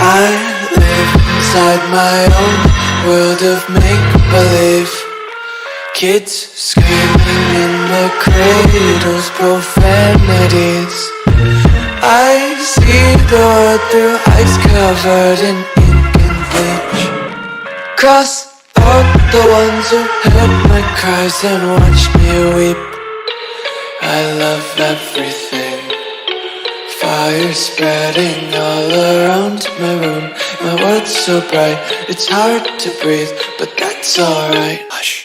I live inside my own world of make-believe. Kids screaming in the cradles, profanities. I see the world through ice covered in ink and bleach. Cross out the ones who heard my cries and watched me weep. I love everything. Fire spreading all around my room. My world's so bright, it's hard to breathe, but that's alright. Hush.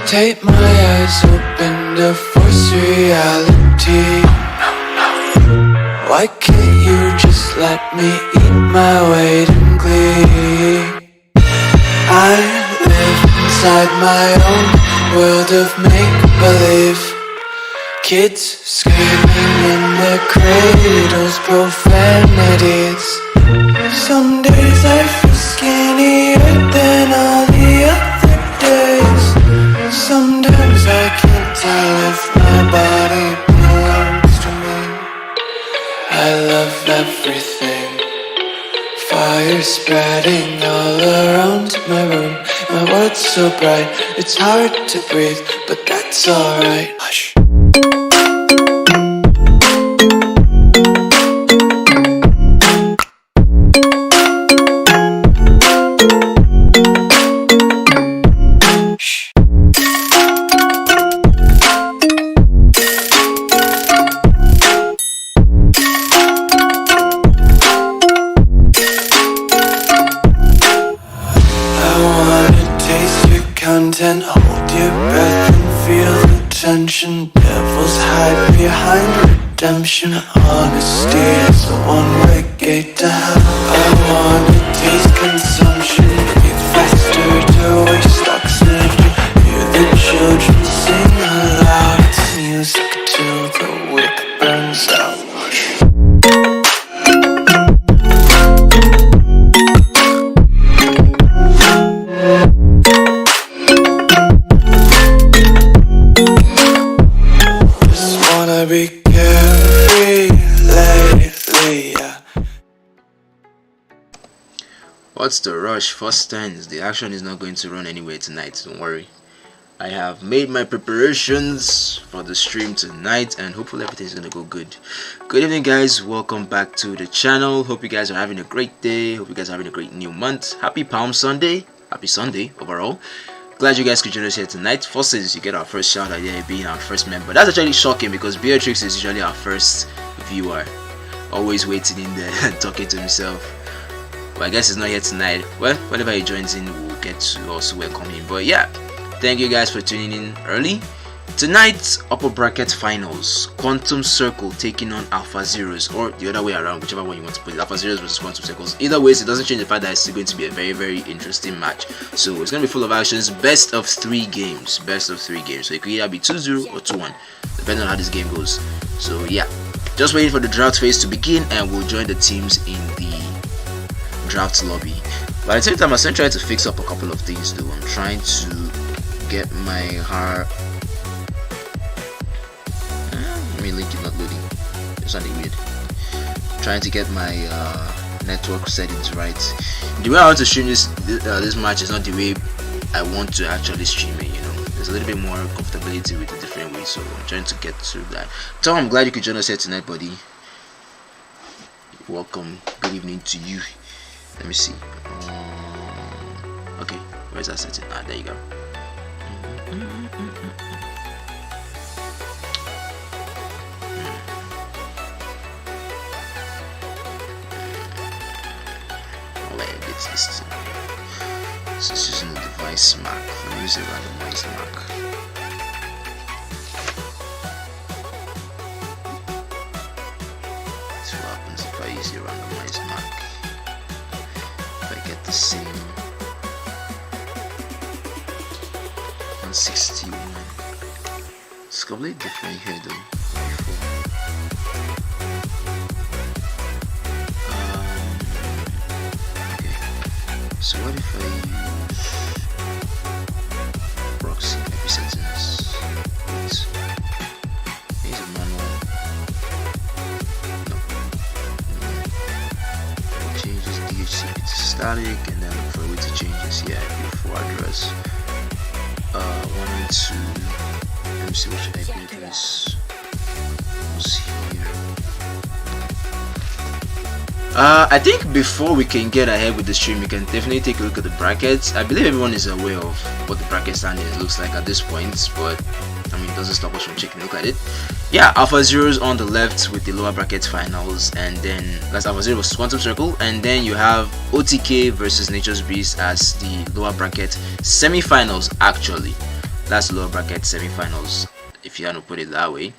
Tape my eyes open to force reality. Why can't you just let me eat my weight in glee? I live inside my own world of make-believe. Kids screaming in their cradles, profanities. Some days I feel skinnier than all the other days. Sometimes I can't tell if my body belongs to me. I love everything. Fire spreading all around my room. My world's so bright, it's hard to breathe, but that's alright. Hush. Content, hold your breath and feel the tension. Devils hide behind redemption. Honesty is a one-way gate to hell. I wanna taste consumption. Breathe faster to waste oxygen. Hear the children sing aloud. It's music till the wick burns out. Be carefree lately, yeah. What's the rush? First turns. The action is not going to run anywhere tonight, don't worry. I have made my preparations for the stream tonight and hopefully everything is gonna go good. Good evening guys, welcome back to the channel. Hope you guys are having a great day. Hope you guys are having a great new month. Happy Palm Sunday. Happy Sunday overall. Glad you guys could join us here tonight. First is you get our first shout out here being our first member. That's actually shocking because Beatrix is usually our first viewer. Always waiting in there and talking to himself. But I guess he's not here tonight. Well, whenever he joins in, we'll get to also welcome him. But yeah, thank you guys for tuning in early. Tonight's upper bracket finals, Quantum Circle taking on Alpha Zeros, or the other way around, whichever one you want to put it, Alpha Zeros versus Quantum Circles. Either way, it doesn't change the fact that it's still going to be a very, very interesting match. So it's going to be full of actions, best of 3 games, best of 3 games. So it could either be 2-0 or 2-1, depending on how this game goes. So yeah, just waiting for the draft phase to begin and we'll join the teams in the draft lobby. But at the same time, I'm still trying to fix up a couple of things though. I'm trying to get my hair. Link is not loading. It's something weird. Trying to get my network settings right. The way I want to stream this match is not the way I want to actually stream it. You know, there's a little bit more comfortability with a different way. So I'm trying to get to that. Tom, I'm glad you could join us here tonight, buddy. Welcome. Good evening to you. Let me see. Okay, where's that setting? Ah, there you go. This is using the device Mac. Let me use a randomized Mac. So what happens if I use a randomized Mac? If I get the same. 161. It's completely different here though. Okay. So what if I use proxy IP settings? Wait. Here's a manual. No. Change this DHCP to static and then look for a way to change this IP4 address. 192. Let me see which IP address was here. I think before we can get ahead with the stream, we can definitely take a look at the brackets. I believe everyone is aware of what the bracket standing looks like at this point, but I mean, it doesn't stop us from taking a look at it. Yeah, Alpha Zero's on the left with the lower bracket finals, and then that's Alpha Zero versus Quantum Circle, and then you have OTK versus Nature's Beast as the lower bracket semi-finals. Actually, that's the lower bracket semi-finals, if you want to put it that way.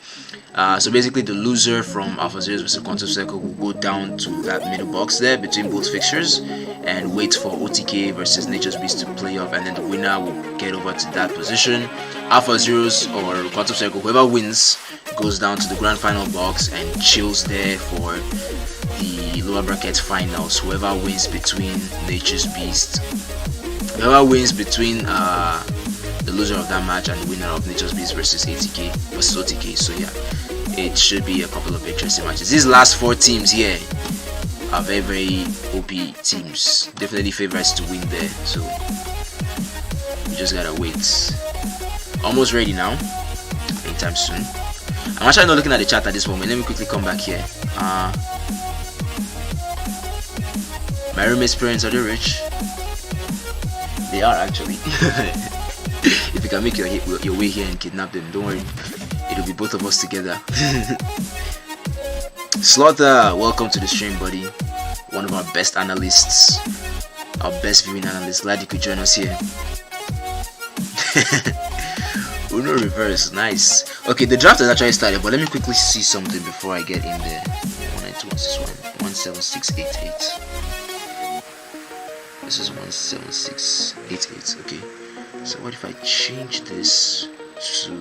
So basically, the loser from Alpha Zeros versus Quantum Circle will go down to that middle box there between both fixtures and wait for OTK versus Nature's Beast to play off, and then the winner will get over to that position. Alpha Zeros or Quantum Circle, whoever wins goes down to the grand final box and chills there for the lower bracket finals. Whoever wins between Nature's Beast, whoever wins between the loser of that match and the winner of Nature's Beast versus ATK versus OTK. So yeah, it should be a couple of interesting matches. These last 4 teams here are very OP teams, definitely favorites to win there. So we just gotta wait. Almost ready now, anytime soon. I'm actually not looking at the chat at this moment. Let me quickly come back here. My roommate's parents, are they rich? They are actually. If you can make your way here and kidnap them, don't worry, it'll be both of us together. Slaughter, welcome to the stream, buddy. One of our best analysts, our best viewing analyst. Glad you could join us here. Uno reverse, nice. Okay, the draft has actually started, but let me quickly see something before I get in there. 192.168.8. This is 176.88. Okay. So what if I change this to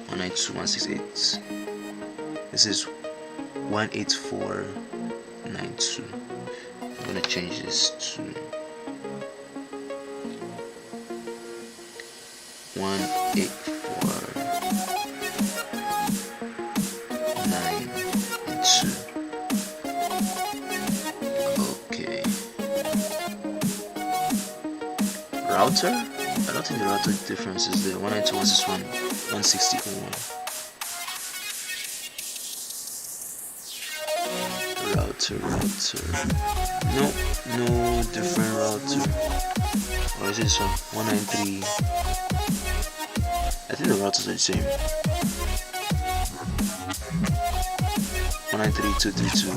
192.168? This is 184.92. I'm gonna change this to 184.92. Okay. Router? I don't think the router difference is there. 192 versus 160.1. Router. No different router. Or is it this one? 193. I think the routers are the same. 193.232.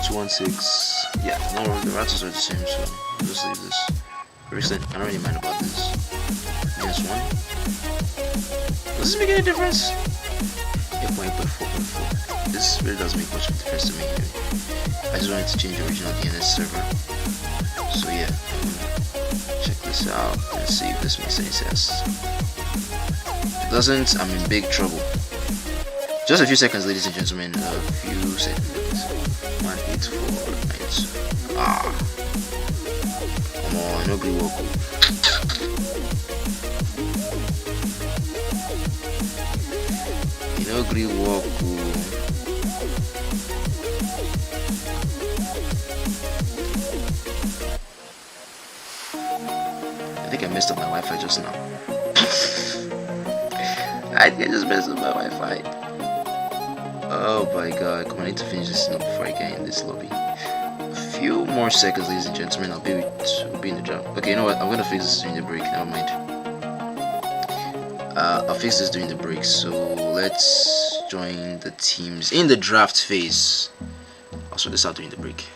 216. Yeah, no, the routers are the same, so I'll just leave this. Recent, I don't really mind about this. This one. Does this make any difference? 8.4.4. This really doesn't make much of a difference to me. I just wanted to change the original DNS server. So yeah, check this out and see if this makes any sense. If it doesn't, I'm in big trouble. Just a few seconds, ladies and gentlemen. A few seconds. 184.92. Come on, no good work. No good work. I think I messed up my Wi-Fi just now. I think I just messed up my Wi-Fi. Oh my god, come on, I need to finish this up before I get in this lobby. A few more seconds, ladies and gentlemen, I'll be in the job. Okay, you know what, I'm gonna fix this during the break, never mind. I'll fix this during the break, so let's join the teams in the draft phase. I'll sort this out during the break.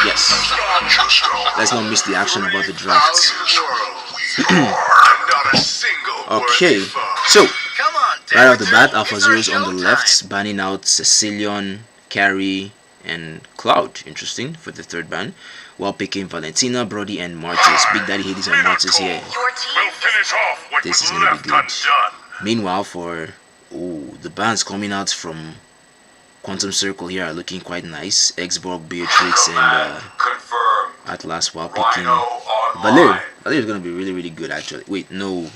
Yes. Let's not miss the action about the draft. Okay, so right off the bat, Alpha Zero's on the left, banning out Cecilion, Carrie, and Cloud. Interesting for the third ban. while picking Valentina, Brody, and Martis. Big Daddy Hades and Martis here. This is gonna be good. Meanwhile, for the bands coming out from Quantum Circle here are looking quite nice. Xborg, Beatrix, and Atlas while picking Valer. Valer is gonna be really good actually. Wait, no,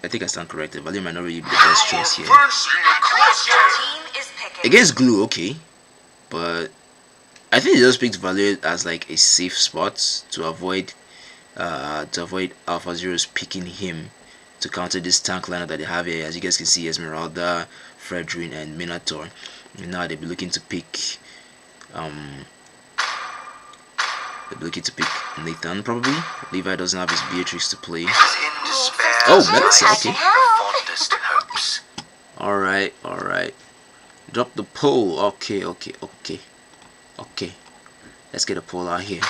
I think I stand corrected. Valer might not really be the best choice here. Against Glue, okay, but I think they just picked Valer as like a safe spot to avoid Alpha Zero's picking him to counter this tank lineup that they have here. As you guys can see, Esmeralda, Fredrin, and Minotaur. And now they'll be looking to pick Nathan probably. Levi doesn't have his Beatrix to play. Oh, Melissa, okay. Alright. Drop the pole. Okay. Let's get a pole out here.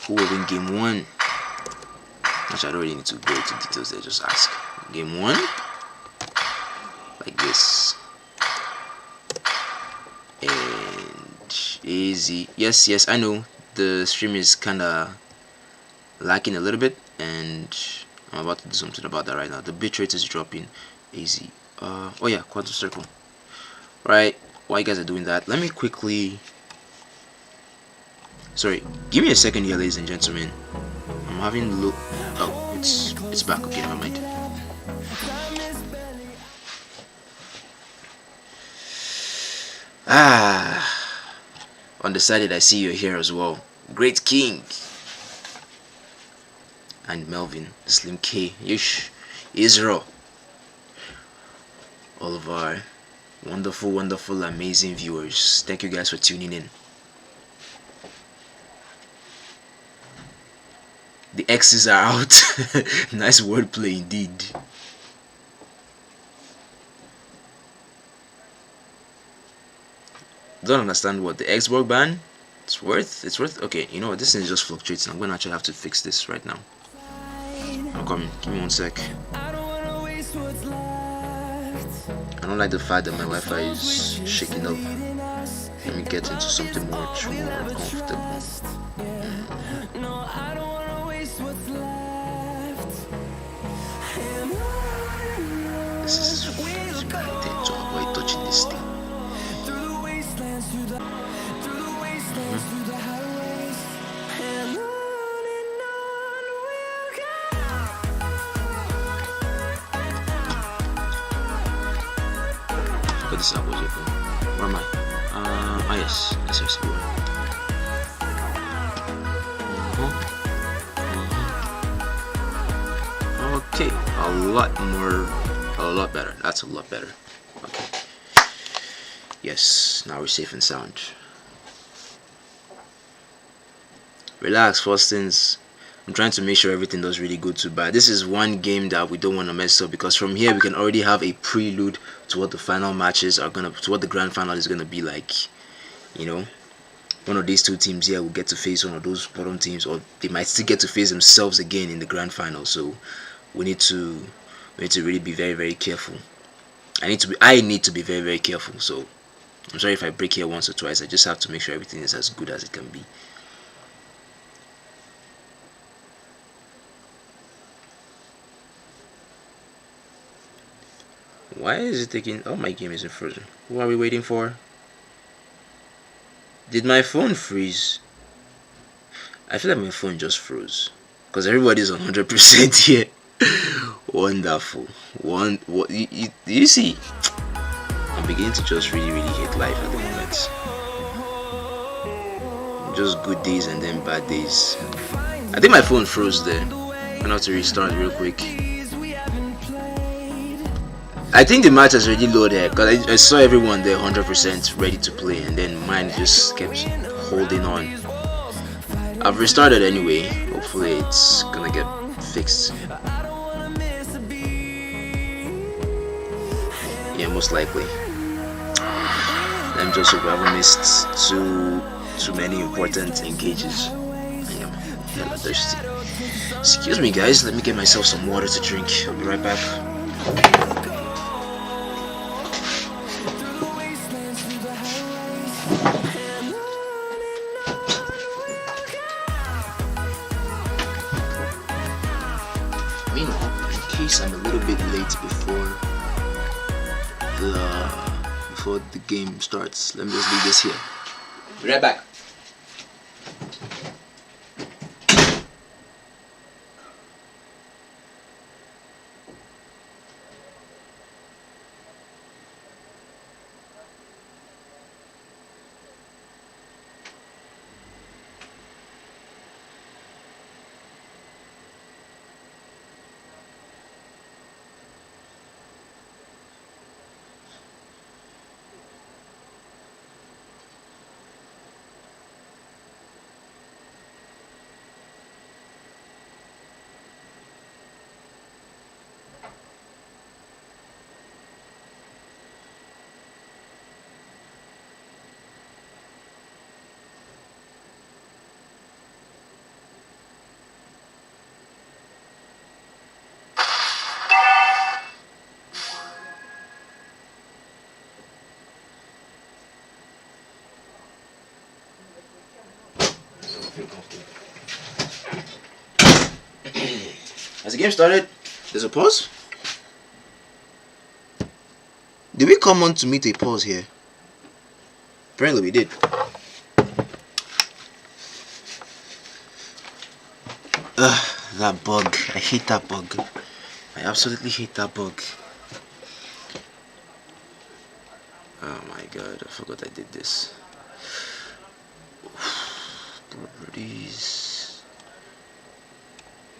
Who will win game 1? Actually, I don't really need to go into details there, just ask. Game 1? Like this. And easy. Yes, I know. The stream is kinda lacking a little bit, and I'm about to do something about that right now. The bitrate is dropping. Easy. Oh yeah, Quantum Circle. Right, while you guys are doing that, let me quickly, sorry, give me a second here, ladies and gentlemen. I'm having look. Oh, it's back. Okay, never mind. Undecided, I see you here as well. Great King and Melvin, Slim K, Yish, Israel, all of our wonderful, amazing viewers. Thank you guys for tuning in. The X's are out. Nice wordplay indeed. Don't understand what the Xbox ban. It's worth. Okay, you know what? This thing is just fluctuating. I'm gonna actually have to fix this right now. I'm coming. Give me 1 sec. I don't like the fact that my Wi-Fi is shaking up. Let me get into something much more comfortable. This is irritating to avoid touching this thing. This app was open. Where am I? Yes, we were. Okay, a lot better. That's a lot better. Okay. Yes, now we're safe and sound. Relax, Faustins. I'm trying to make sure everything does really good too, but this is one game that we don't want to mess up, because from here we can already have a prelude to what the final matches are to what the grand final is gonna be like. You know, one of these two teams here will get to face one of those bottom teams, or they might still get to face themselves again in the grand final. So we need to really be very careful. I need to be very careful. So I'm sorry if I break here once or twice. I just have to make sure everything is as good as it can be. Why is it taking... Oh, my game isn't frozen. Who are we waiting for? Did my phone freeze? I feel like my phone just froze, because everybody's on 100% here. Wonderful. You see, I'm beginning to just really hate life at the moment. Just good days and then bad days. I think my phone froze there. I'm gonna have to restart real quick. I think the match has already loaded, because I saw everyone there 100% ready to play, and then mine just kept holding on. I've restarted anyway. Hopefully it's gonna get fixed. Yeah, most likely. Let me just hope I haven't missed too many important engages. I am hella thirsty. Excuse me guys, let me get myself some water to drink. I'll be right back. Meanwhile, in case I'm a little bit late before the game starts, let me just leave this here. Be right back. As the game started, there's a pause. Did we come on to meet a pause here? Apparently we did. That bug. I hate that bug. I absolutely hate that bug. Oh my god, I forgot I did this. Properties.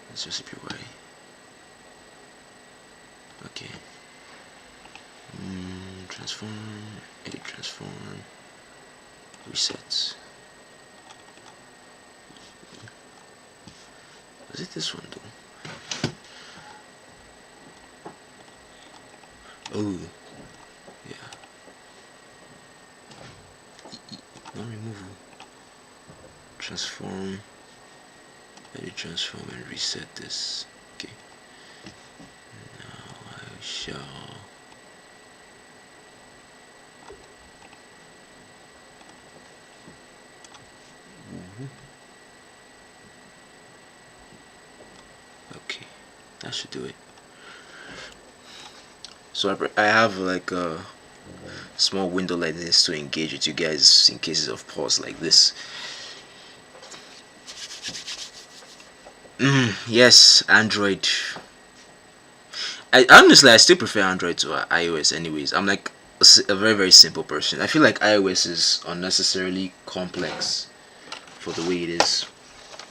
Let's just CPY. Okay. Transform, edit transform, reset. Was it this one though? Oh, yeah. Non removal. Transform, edit transform, and reset this. Okay. Now I shall. Okay, that should do it. So I have like a small window like this to engage with you guys in cases of pause like this. Yes, Android. I honestly still prefer Android to iOS anyways. I'm like a very simple person. I feel like iOS is unnecessarily complex for the way it is.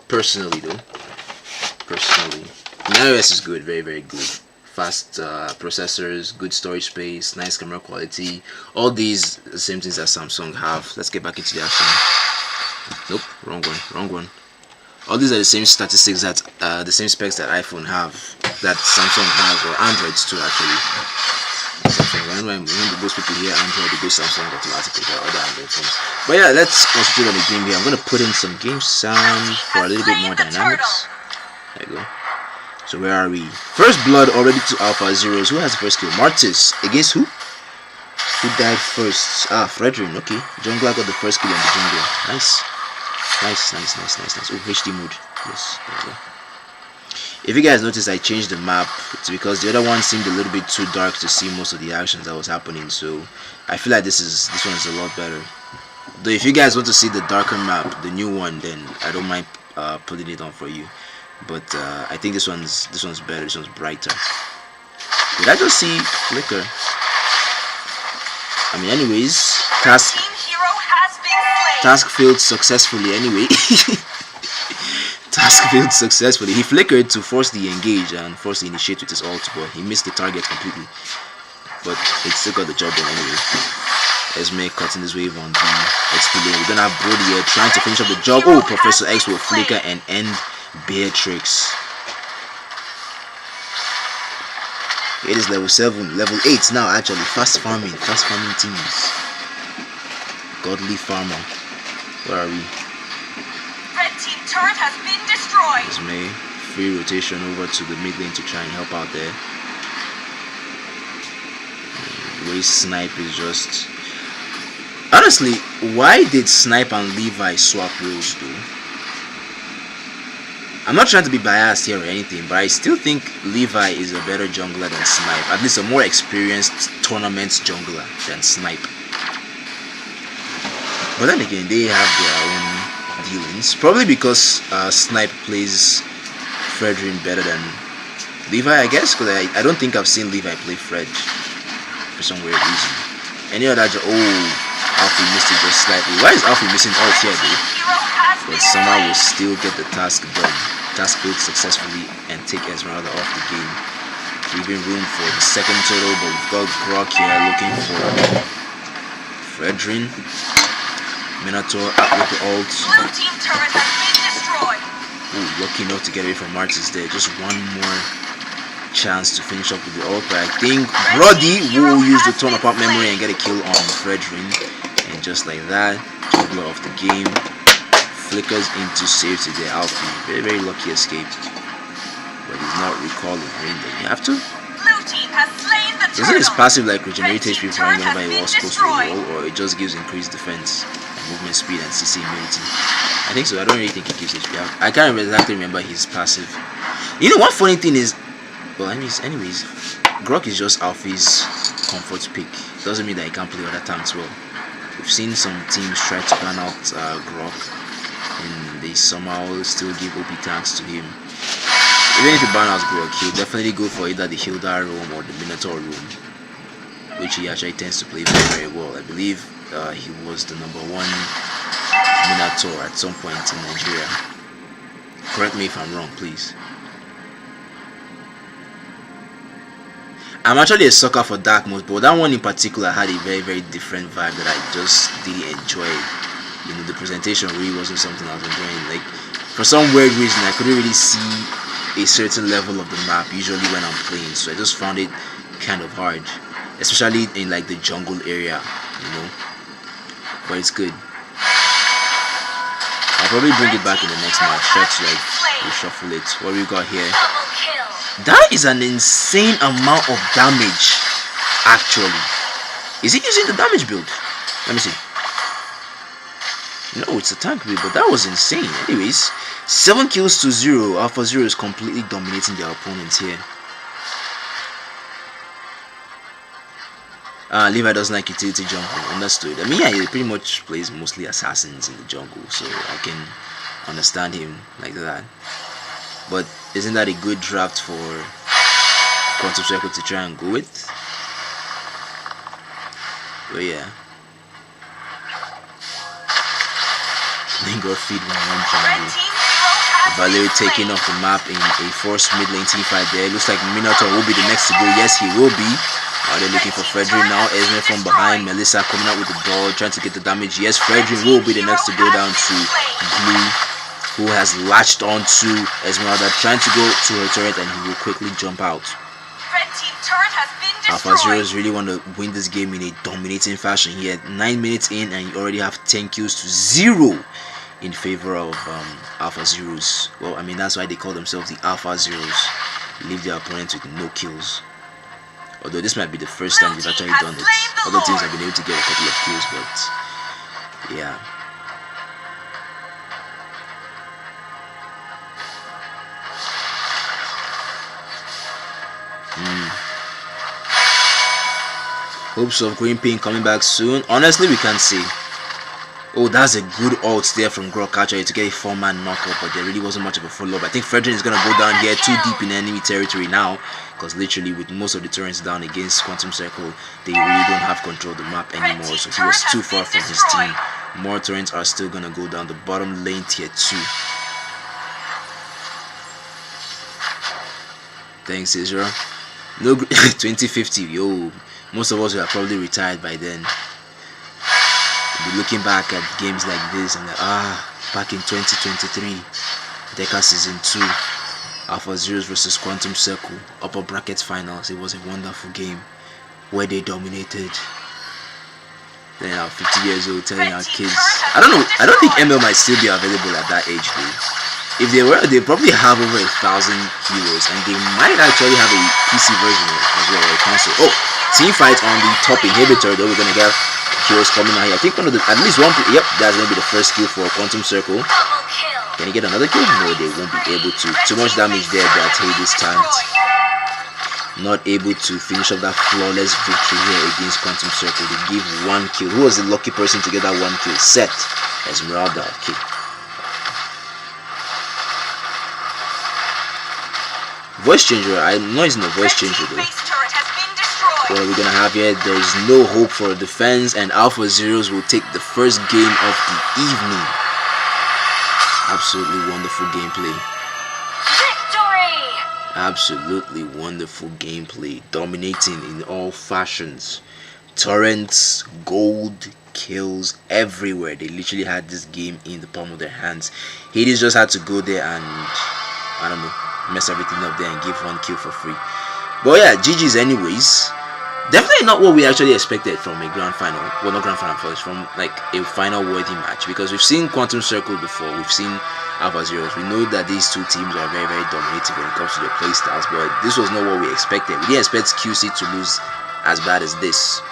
Personally though. Personally. iOS is good, very good. Fast processors, good storage space, nice camera quality. All these the same things that Samsung have. Let's get back into the action. Nope, wrong one. All these are the same statistics that the same specs that iPhone have, that Samsung has, or Androids too actually. When most people hear Android, they go Samsung automatically, or other Android phones. But yeah, let's concentrate on the game here. I'm gonna put in some game sound for a little bit more dynamics. There you go. So where are we? First blood already to Alpha Zeros. Who has the first kill? Martis. Against who? Who died first? Ah, Fredrin. Okay. Jungler got the first kill in the jungle. Nice. Nice. Oh, HD mode. Yes. There we go. If you guys notice, I changed the map. It's because the other one seemed a little bit too dark to see most of the actions that was happening. So I feel like this one is a lot better. Though if you guys want to see the darker map, the new one, then I don't mind putting it on for you. But I think this one's better. This one's brighter. Did I just see flicker? I mean, anyways, task failed successfully. Anyway, task failed successfully. He flickered to force the engage and force the initiate with his ult, but he missed the target completely. But it still got the job done anyway. Esme cutting his wave on the XP lane. We're gonna have Brody here trying to finish up the job. Oh, Professor X will flicker and end Beatrix. It is level 7, level 8 now actually. Fast farming teams. Godly farmer. Where are we? Red team turret has been destroyed. Esme, free rotation over to the mid lane to try and help out there. The way Snipe is just. Honestly, why did Snipe and Levi swap roles though? I'm not trying to be biased here or anything, but I still think Levi is a better jungler than Snipe. At least a more experienced tournament jungler than Snipe. But then again, they have their own dealings. Probably because Snipe plays Fredrin better than Levi, I guess. Because I don't think I've seen Levi play Fred for some weird reason. Any other... Alfie missed it just slightly. Why is Alfie missing ult here, dude? But somehow will still get the task done. Task built successfully and take Esmeralda off the game. Leaving room for the second turtle, but we've got Grok here looking for Fredrin. Minotaur out with the ult. Blue team turret has been destroyed. Ooh, lucky enough to get away from Martis there. Just one more chance to finish up with the ult, but I think Brody will use the turn apart memory and get a kill on Fredrin. And just like that, juggler off the game. Flickers into safety there, Alfie. Very, very lucky escape. But he's not recalling Rainbow. You have to? Blue team has slain the Isn't his turtle. passive like regenerate HP for turret whenever has he been was close to the destroyed. wall, or it just gives increased defense and movement speed and CC immunity? I think so. I don't really think he gives HP. I can't exactly remember his passive. You know, one funny thing is, well, anyways, Grok is just Alfie's comfort pick. Doesn't mean that he can't play other tanks well. We've seen some teams try to ban out Grok, and they somehow still give OP tanks to him. Even if you ban out Grok, he'll definitely go for either the Hilda room or the Minotaur room, which he actually tends to play very, very well. I believe he was the #1 Minotaur at some point in Nigeria. Correct me if I'm wrong, please. I'm actually a sucker for dark modes, but that one in particular had a very, very different vibe that I just didn't enjoy. You know, the presentation really wasn't something I was enjoying. Like, for some weird reason, I couldn't really see a certain level of the map usually when I'm playing, so I just found it kind of hard, especially in like the jungle area, you know. But it's good. I'll probably bring it back in the next match. Try to like reshuffle it. What we got here? That is an insane amount of damage, actually. Is he using the damage build? Let me see. No, it's a tank build, but that was insane. Anyways, 7 kills to 0. Alpha Zero is completely dominating their opponents here. Levi doesn't like utility jungle. Understood. I mean, yeah, he pretty much plays mostly assassins in the jungle, so I can understand him like that. But isn't that a good draft for Quantum Circle to try and go with? But yeah. Lingor feed 1-1 jungle. Valerie taking off the map in a forced mid lane team fight there. Looks like Minotaur will be the next to go. Yes, he will be. Are they looking for Fredrin now? Esme from behind. Melissa coming out with the ball, trying to get the damage. Yes, Fredrin will be the next to go down to Blue, who has latched onto Esmeralda, trying to go to her turret, and he will quickly jump out. Red team turret has been Alpha destroyed. Zeros really want to win this game in a dominating fashion. He had 9 minutes in, and you already have 10 kills to 0 in favor of Alpha Zeros. Well, I mean, that's why they call themselves the Alpha Zeros. Leave their opponents with no kills. Although this might be the first time they've actually done it. Other teams have been able to get a couple of kills, but yeah. Hopes of Green Pink coming back soon. Honestly, we can't see. Oh, that's a good ult there from Grok actually to get a 4-man knockup, but there really wasn't much of a follow-up. I think Fredrin is going to go down here too deep in enemy territory now, because literally with most of the turrets down against Quantum Circle, they really don't have control of the map anymore, so he was too far from his team. More turrets are still going to go down the bottom lane tier 2. Thanks, Israel. No 2050, yo. Most of us were probably retired by then. Be looking back at games like this and like, back in 2023, DECA season 2, Alpha Zeros versus Quantum Circle, upper bracket finals. It was a wonderful game where they dominated. Then I'm 50 years old telling our kids, I don't know, I don't think ML might still be available at that age though. If they were, they probably have over 1,000 heroes, and they might actually have a PC version as well, or a console. Oh, team fight on the top inhibitor though. We're gonna get heroes coming out here. I think one of the, at least one, yep, that's gonna be the first kill for Quantum Circle. Double kill. Can he get another kill? No, they won't be able to. Too much damage there that Hades can't. Not able to finish off that flawless victory here against Quantum Circle. They give 1 kill. Who was the lucky person to get that 1 kill? Set Esmeralda. Okay. Voice changer. I'm not using a voice changer though. What are we gonna have here? There's no hope for defense, and Alpha Zeros will take the first game of the evening. Absolutely wonderful gameplay. Absolutely wonderful gameplay, dominating in all fashions. Torrents, gold, kills everywhere. They literally had this game in the palm of their hands. Hades just had to go there and, I don't know, mess everything up there and give 1 kill for free. But yeah, GG's anyways. Definitely not what we actually expected from a grand final. Well, not grand final first, from like a final worthy match, because we've seen Quantum Circle before, we've seen Alpha Zeros. We know that these two teams are very, very dominating when it comes to their playstyles, but this was not what we expected. We didn't expect QC to lose as bad as this,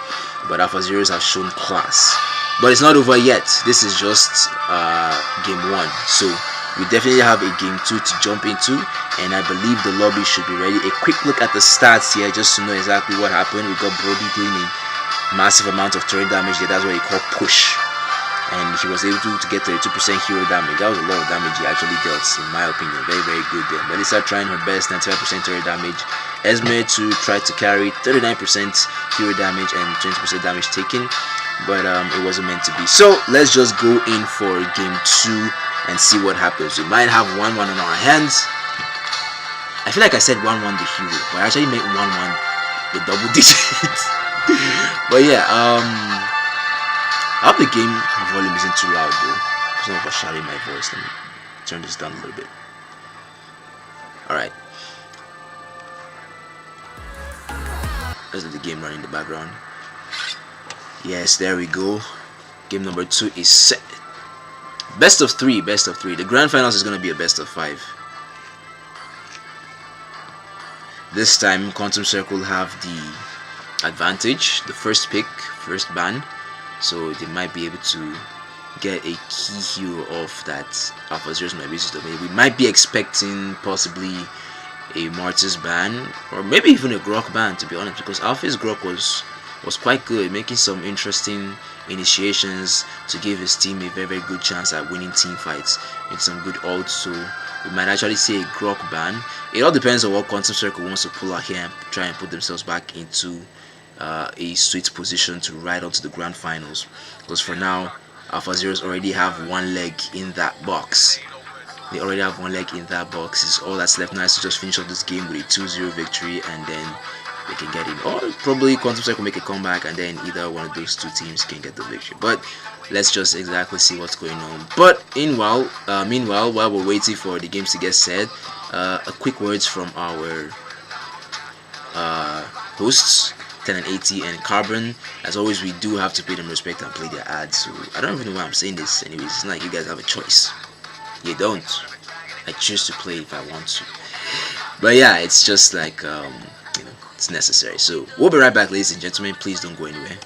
but Alpha Zeros have shown class. But it's not over yet. This is just game 1, so we definitely have a game 2 to jump into, and I believe the lobby should be ready. A quick look at the stats here just to know exactly what happened. We got Brody doing a massive amount of turret damage there. That's what you call push, and he was able to get 32% hero damage. That was a lot of damage he actually dealt, in my opinion. Very, very good there. Melissa trying her best, 95% turret damage. Esme to try to carry 39% hero damage and 20% damage taken, but it wasn't meant to be. So let's just go in for game 2 and see what happens. We might have 1-1 on our hands. I feel like I said 1-1 the hero, but I actually meant 1-1 the double digits. But yeah, I hope the game volume isn't too loud though. It's not overshadowing my voice. Let me turn this down a little bit. Alright. Let's let the game run in the background. Yes, there we go. Game number 2 is set. Best of 3, best of 3. The grand finals is going to be a best of 5. This time Quantum Circle have the advantage, the first pick, first ban, so they might be able to get a key hero off that Alpha Zeros might be able to. We might be expecting possibly a Martyrs ban, or maybe even a Grok ban, to be honest, because Alpha's Grok was quite good, making some interesting initiations to give his team a very, very good chance at winning team fights with some good ults. So we might actually see a Grok ban. It all depends on what Quantum Circle wants to pull out here and try and put themselves back into a sweet position to ride on to the grand finals, because for now Alpha Zeros already have 1 leg in that box. They already have 1 leg in that box. It's all that's left now is to just finish off this game with a 2-0 victory, and then they can get in, or probably Quantum Circle make a comeback and then either one of those two teams can get the victory. But let's just exactly see what's going on. But meanwhile, while we're waiting for the games to get set, a quick words from our hosts 10 and 80 and Carbon. As always, we do have to pay them respect and play their ads, so I don't even know why I'm saying this. Anyways, it's not like you guys have a choice. You don't. I choose to play if I want to. But yeah, it's just like it's necessary. So we'll be right back, ladies and gentlemen. Please don't go anywhere.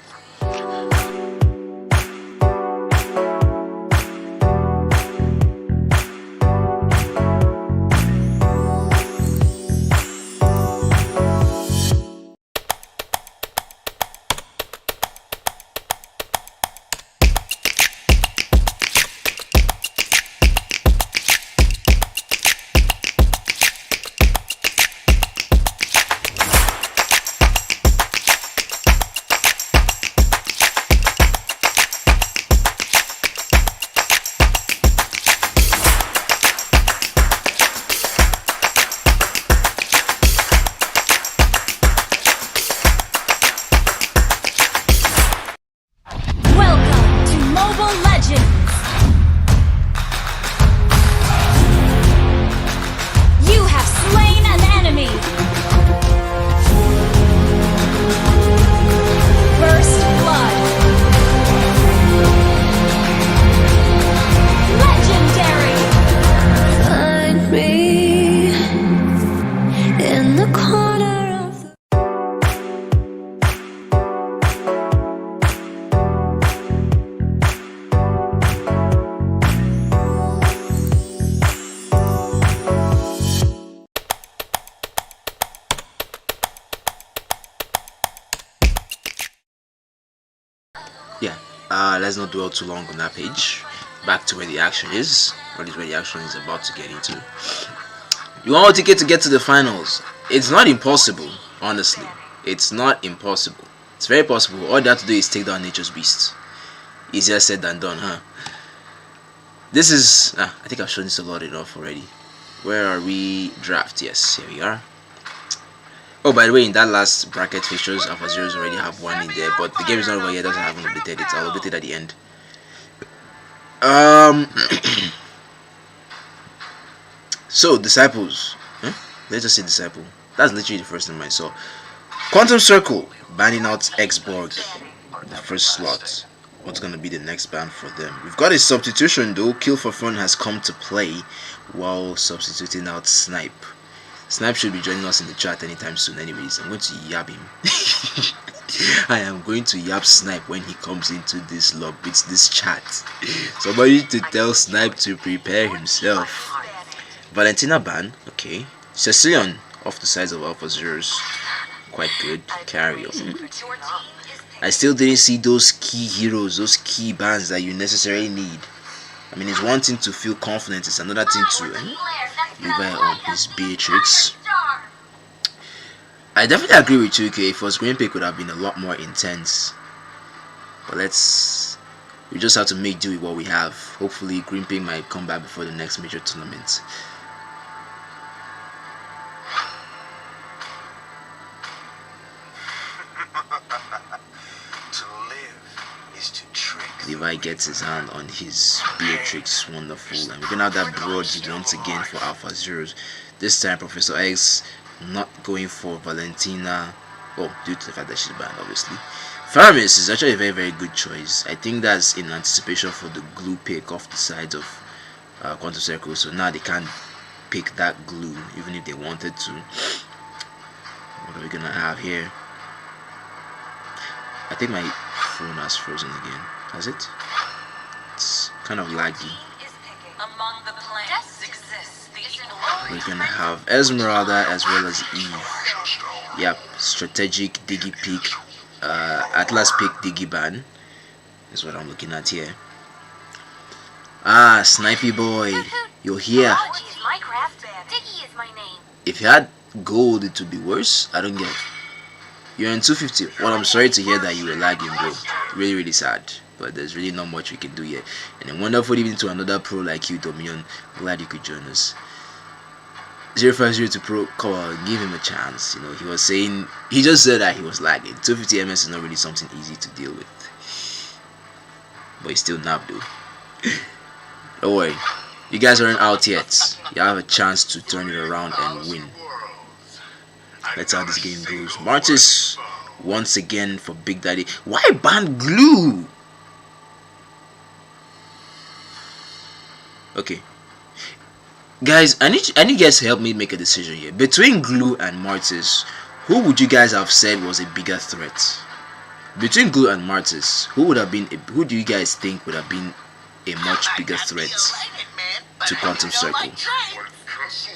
Let's not dwell too long on that page. Back to where the action is, or at least where the action is about to get into. You want a ticket to get to the finals. It's not impossible, honestly. It's not impossible. It's very possible. All you have to do is take down Nature's Beast. Easier said than done, huh? This is... I think I've shown this a lot enough already. Where are we? Draft. Yes, here we are. Oh, by the way, in that last bracket fixtures, Alpha Zeros already have one in there, but the game is not over yet. Doesn't have updated it. I'll update it at the end. So disciples. Huh? Let's just say disciple. That's literally the first name I saw. Quantum Circle banning out Xborg. The first slot. What's gonna be the next ban for them? We've got a substitution though. Kill for Fun has come to play while substituting out Snipe. Snipe should be joining us in the chat anytime soon. Anyways, I'm going to yab him. I am going to yab Snipe when he comes into this log with this chat. Somebody to tell Snipe to prepare himself. Valentina ban, okay. Cecilion off the sides of Alpha Zeros. Quite good. Carry on. I still didn't see those key heroes, those key bans that you necessarily need. I mean, it's one thing to feel confident, it's another thing to Levi on his Beatrix. I definitely agree with you, okay. If it was Green Pick, would have been a lot more intense. But we just have to make do with what we have. Hopefully, Green Pick might come back before the next major tournament. Levi gets his hand on his Beatrix, wonderful, and we're gonna have that broad once again for Alpha Zeros. This time Professor X not going for Valentina, due to the fact that she's banned, obviously. Faramis is actually a very, very good choice. I think that's in anticipation for the glue pick off the sides of Quantum Circle, so now they can't pick that glue even if they wanted to. What are we gonna have here? I think my phone has frozen again. Has it? It's kind of laggy. We're gonna have Esmeralda as well as Eve. Yep, strategic Diggy pick, Atlas pick Diggy ban is what I'm looking at here. Snipey boy, you're here. If you had gold, it would be worse. I don't get it. You're in 250. Well, I'm sorry to hear that you were lagging, bro. Really, really sad. But there's really not much we can do yet. And then wonderful even to another pro like you, Dominion. Glad you could join us. 050 to pro, come on, give him a chance. You know, he just said that he was lagging. 250 MS is not really something easy to deal with. But he's still nabbed though. Don't worry. You guys aren't out yet. You have a chance to turn it around and win. Let's see how this game goes. Martis once again for Big Daddy. Why ban glue? Okay, guys, I need you guys to help me make a decision here. Between glue and Martis, who would you guys have said was a bigger threat? Between glue and Martis, who do you guys think would have been a much bigger threat to Quantum Circle?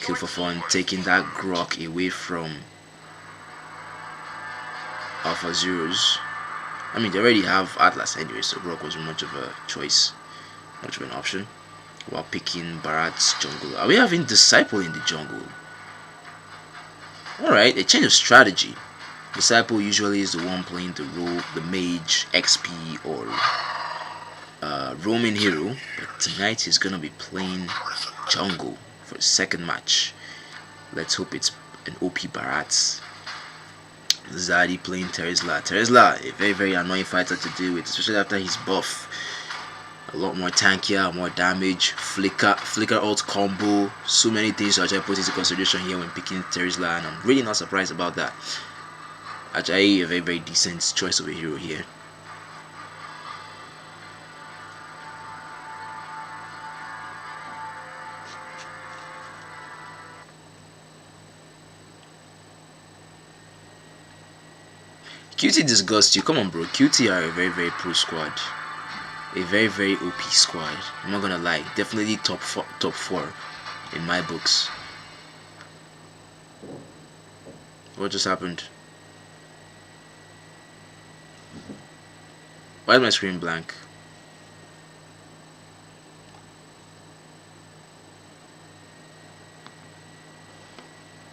Kill for Fun taking that grok away from Alpha Zeros. I mean, they already have Atlas anyway, so grok wasn't much of a choice, much of an option. While picking Barat's jungle. Are we having Disciple in the jungle? Alright, a change of strategy. Disciple usually is the one playing the role, the mage, XP, or roaming hero. But tonight he's gonna be playing jungle for the second match. Let's hope it's an OP Barat. Zaddy playing Terizla. Terizla, a very, very annoying fighter to deal with, especially after his buff. A lot more tankier, more damage, flicker ult combo, so many things to actually put into consideration here when picking Terizla, and I'm really not surprised about that. Actually, a very, very decent choice of a hero here. QT disgusts you. Come on, bro. QT are a very, very pro squad. A very, very OP squad. I'm not gonna lie. Definitely top four in my books. What just happened? Why is my screen blank?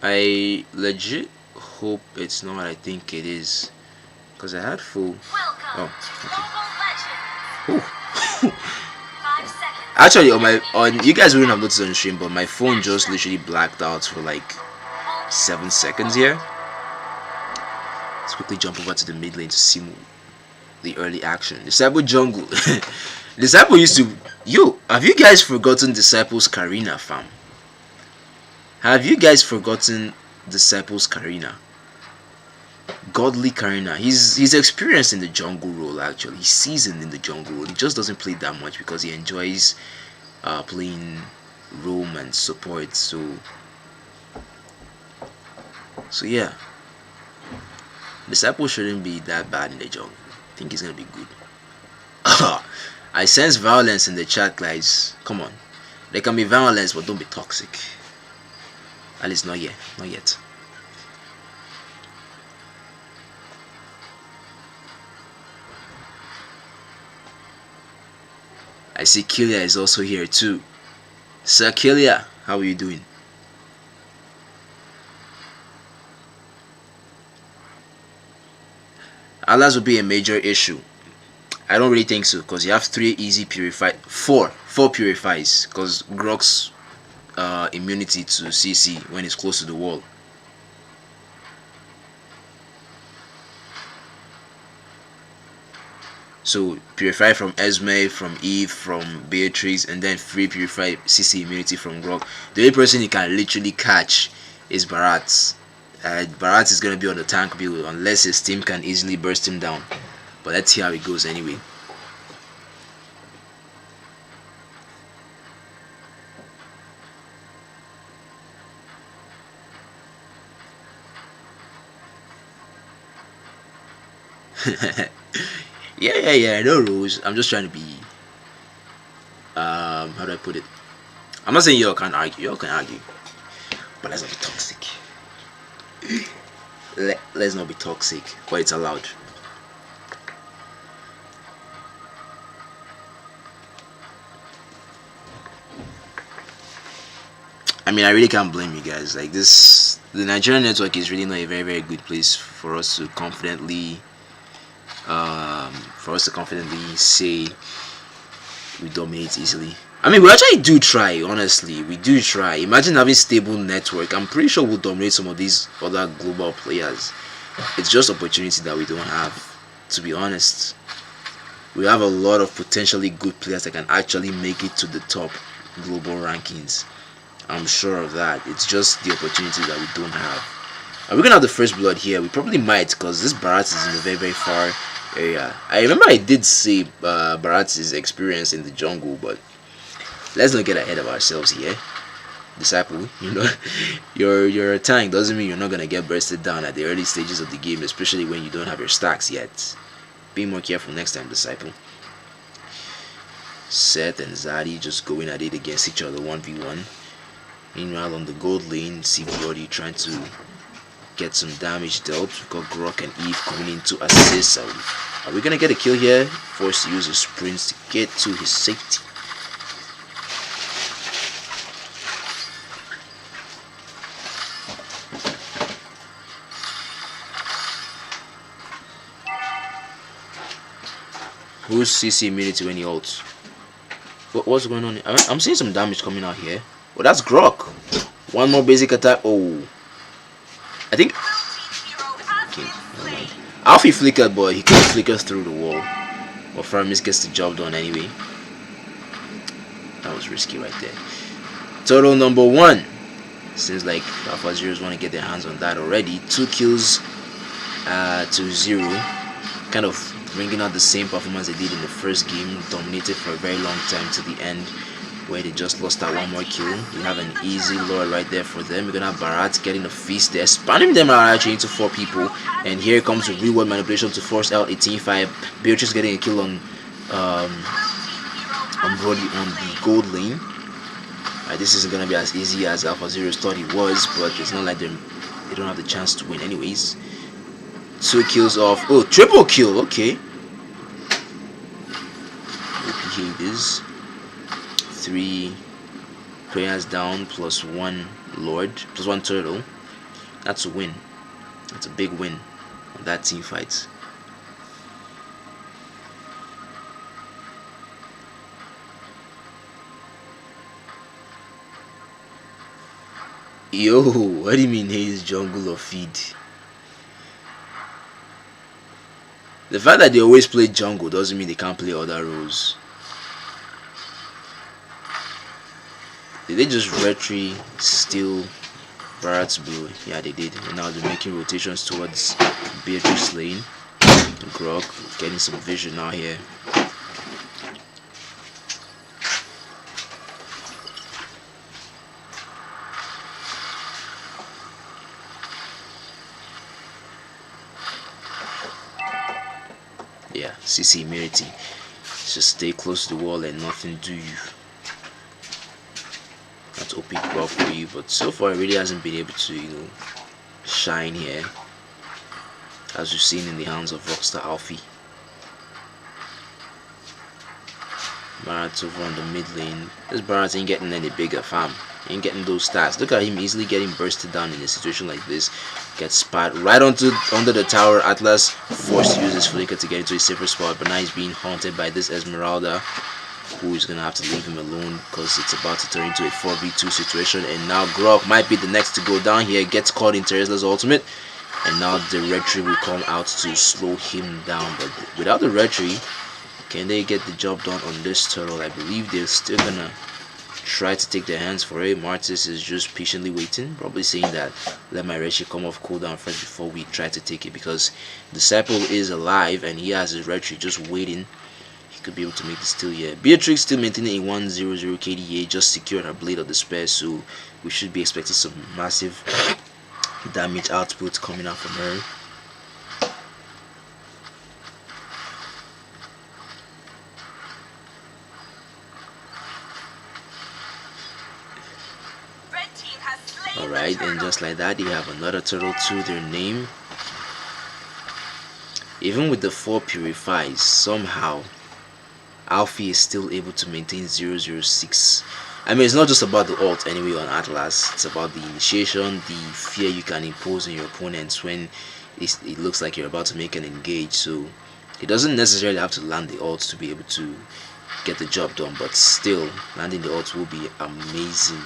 I legit hope it's not what I think it is, because I had full. Welcome Oh, to okay. Mobile Legends. Ooh. 5 seconds. Actually, on you guys wouldn't have noticed on stream, but my phone just literally blacked out for like 7 seconds here. Let's quickly jump over to the mid lane to see the early action. Disciple jungle. Disciple used to. Yo, have you guys forgotten Disciple's Karina, fam? Have you guys forgotten Disciple's Karina? Godly Karina. He's experienced in the jungle role actually. He's seasoned in the jungle role. He just doesn't play that much because he enjoys playing roam and support. So yeah. Disciple shouldn't be that bad in the jungle. I think he's gonna be good. I sense violence in the chat, guys. Come on. There can be violence, but don't be toxic. At least not yet. Not yet. I see Kilia is also here too. Sir Kilia, how are you doing? Alas will be a major issue. I don't really think so, because you have 3 easy purify, 4 purifies, because Grok's immunity to CC when it's close to the wall. So purify from Esme, from Eve, from Beatrice, and then free purify CC immunity from Grok. The only person he can literally catch is Barat. Barat is gonna be on the tank build unless his team can easily burst him down. But let's see how it goes anyway. Yeah, no rules. I'm just trying to be how do I put it? I'm not saying y'all can't argue, y'all can argue. But let's not be toxic. Let's not be toxic, but it's allowed. I mean, I really can't blame you guys. Like this, the Nigerian network is really not a very good place for us to confidently say we dominate easily. I mean, we actually do try. Honestly, we do try. Imagine having stable network. I'm pretty sure we'll dominate some of these other global players. It's just opportunity that we don't have. To be honest, we have a lot of potentially good players that can actually make it to the top global rankings. I'm sure of that. It's just the opportunity that we don't have. Are we gonna have the first blood here? We probably might, because this Barat is in a very far area. I remember I did see Barat's experience in the jungle, but let's not get ahead of ourselves here. Disciple, you know, your tank doesn't mean you're not gonna get bursted down at the early stages of the game, especially when you don't have your stacks yet. Be more careful next time, Disciple. Seth and Zadi just going at it against each other 1v1. Meanwhile, on the gold lane, CVOD trying to get some damage dealt. We've got Grok and Eve coming in to assist. Are we gonna get a kill here? Forced to use his sprints to get to his safety. Who's CC immunity when he ults? What's going on here? I'm seeing some damage coming out here. Oh, that's Grok. One more basic attack. Oh, I think Alfie flickered, but he couldn't flicker through the wall. But Faramis gets the job done anyway. That was risky right there. Total number 1. Seems like Alpha Zeros want to get their hands on that already. 2 kills to 0. Kind of bringing out the same performance they did in the first game. Dominated for a very long time to the end, where they just lost that one more kill. We have an easy lure right there for them. We're gonna have Barat getting a feast there, spanning them out actually into 4 people. And here comes a real world manipulation to force out 18-5. Beatrice getting a kill on Brody on the gold lane. This isn't gonna be as easy as Alpha Zeros thought it was, but it's not like they don't have the chance to win anyways. 2 kills off. Oh, triple kill. Okay. Okay, it is 3 players down plus 1 Lord plus 1 turtle. That's a win. That's a big win on that team fight. Yo, what do you mean haze jungle or feed? The fact that they always play jungle doesn't mean they can't play other roles. Did they just retry steal Barrett's blue? Yeah, they did. And now they're making rotations towards Beatrice lane. Grog getting some vision now here. Yeah, CC Merity. Just stay close to the wall and nothing do you. That's OP Grog for you, but so far it really hasn't been able to, shine here, as you've seen in the hands of Rockstar Alfie. Barrett over on the mid lane. This Barrett ain't getting any bigger, fam. Ain't getting those stats. Look at him easily getting bursted down in a situation like this. Gets spot right under the tower. Atlas forced to use his flicker to get into a safer spot, but now he's being haunted by this Esmeralda, who is gonna have to leave him alone because it's about to turn into a 4v2 situation. And now Grog might be the next to go down here. Gets caught in Tesla's ultimate, and now the retry will come out to slow him down. But without the retry, can they get the job done on this turtle? I believe they're still gonna try to take their hands for it. Martis is just patiently waiting, probably saying that let my retry come off cooldown first before we try to take it, because Disciple is alive and he has his retry just waiting. He could be able to make the steal here. Beatrix still maintaining a 100 KDA, just secured her Blade of Despair, so we should be expecting some massive damage output coming out from her. Alright, and just like that, they have another turtle to their name. Even with the 4 purifies, somehow Alfie is still able to maintain 006. I mean, it's not just about the ult anyway on Atlas, it's about the initiation, the fear you can impose on your opponents when it looks like you're about to make an engage. So it doesn't necessarily have to land the ult to be able to get the job done, but still landing the ult will be amazing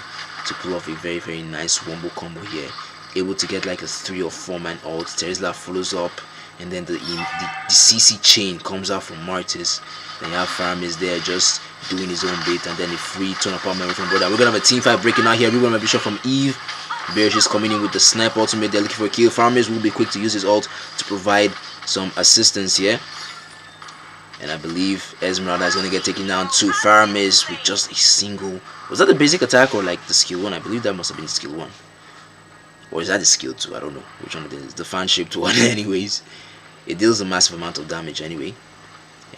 to pull off a very, very nice wombo combo here. Able to get like a 3 or 4 man ult. Tesla follows up, and then the CC chain comes out from Martis. Then you have Faramis there just doing his own bit, and then a free turn upon memory from Brother. We're gonna have a team fight breaking out here. Everyone might be shot from Eve. Bearish is coming in with the snipe ultimate. They're looking for a kill. Faramis will be quick to use his ult to provide some assistance here. And I believe Esmeralda is going to get taken down to Faramis with just a single. Was that the basic attack or like the skill 1? I believe that must have been skill 1. Or is that the skill 2? I don't know which one it is. The fan shaped one anyways. It deals a massive amount of damage anyway.